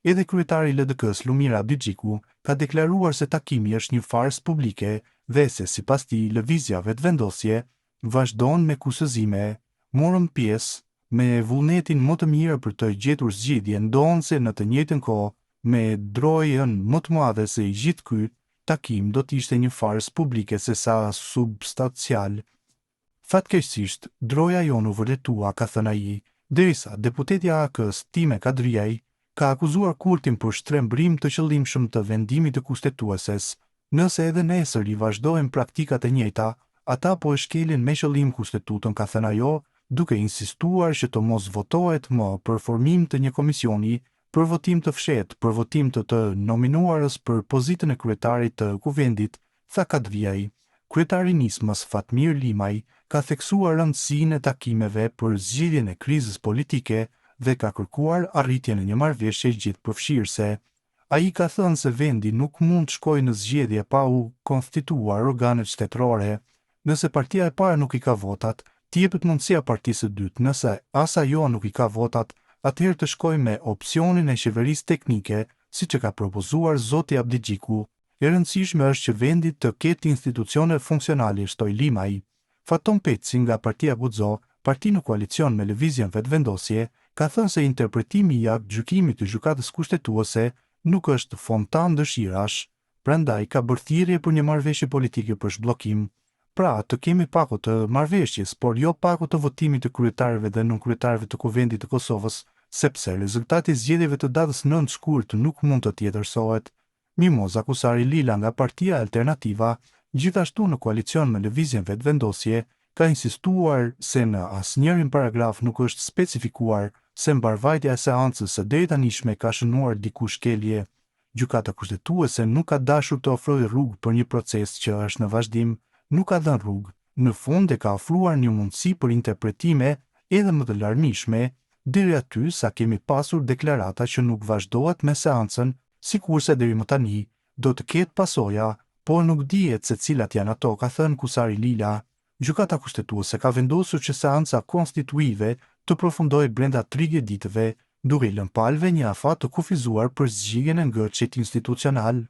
Edhe kryetari i LDK-s Lumira Abdigjiku ka deklaruar se takimi është një farsë publike dhe se sipas tij lëvizja vetëvendosje vazhdon me kushtëzime. Morëm pjesë me vullnetin më të mirë për të gjetur zgjidhje, ndonse në të njëjtën kohë me drojën më të madhe se i gjithë ky takim do të ishte një farsë publike se sa substancial. Fatkeqësisht, droja jonë u vërtetua, ka thënë ai, derisa deputetja AK-s Time Kadriaj ka akuzuar Kurtin për shtrembrim të qëllimshëm të vendimit të kushtetueses. Nëse edhe nesër i vazhdojnë praktikat e njëjta, ata po e shkelin me qëllim kushtetutën, ka thënë ajo, duke insistuar që të mos votohet më për formim të një komisioni për votim të fshehtë, për votim të nominuarës për pozitën e kryetarit të kuvendit, tha Kadriaj. Kryetari i Nismës Fatmir Limaj ka theksuar rëndësinë e takimeve për zgjidhjen e krizës politike dhe ka kërkuar arritjen e një marrëveshje gjithëpërfshirëse. Ai ka thënë se vendi nuk mund të shkojë në zgjedhje pa u konstituar organet shtetërore. Nëse partia e parë nuk i ka votat, t'i jepet mundësia partisë së dytë. Nëse as ajo nuk i ka votat, atëherë të shkojë me opsionin e qeverisë teknike, siç e ka propozuar zoti Abdigjiku. E rëndësishme është që vendi të ketë institucione funksionale, shtoi Limaj. Faton Peci nga partia Guxo, parti në koalicion me lëvizjen vetëvendosje, ka thënë se interpretimi i gjykimit të gjykatës kushtetuese nuk është fontan dëshirash, prandaj ka bërë thirrje për një marrëveshje politike për zhbllokim. Pra, të kemi paku të marrëveshjes, por jo paku të votimit të kryetarëve dhe nënkryetarëve të Kuvendit të Kosovës, sepse rezultati i zgjedhjeve të datës 9 shkurt nuk mund të tjetërsohet. Mimoza Kusari Lila nga Partia Alternativa, gjithashtu në koalicion me lëvizjen vetëvendosje, ka insistuar se në asnjërin paragraf nuk është specifikuar se mbarvajtja e seancës së deri tanishme ka shënuar dikush shkelje. Gjykata kushtetuese nuk ka dashur të ofrojë rrugë për një proces që është në vazhdim, nuk ka dhënë rrugë. Në fund e ka ofruar një mundësi për interpretime edhe më të larmishme, deri aty sa kemi pasur deklarata që nuk vazhdohet me seancën, sikurse deri më tani do të ketë pasoja, por nuk dihet se cilat janë ato, ka thënë Kusari Lila. Gjykata kushtetuese ka vendosur që seanca konstituive të përfundojë brenda 30 ditëve, duke i lënë palëve një afat të kufizuar për zgjidhjen e ngërçit institucional.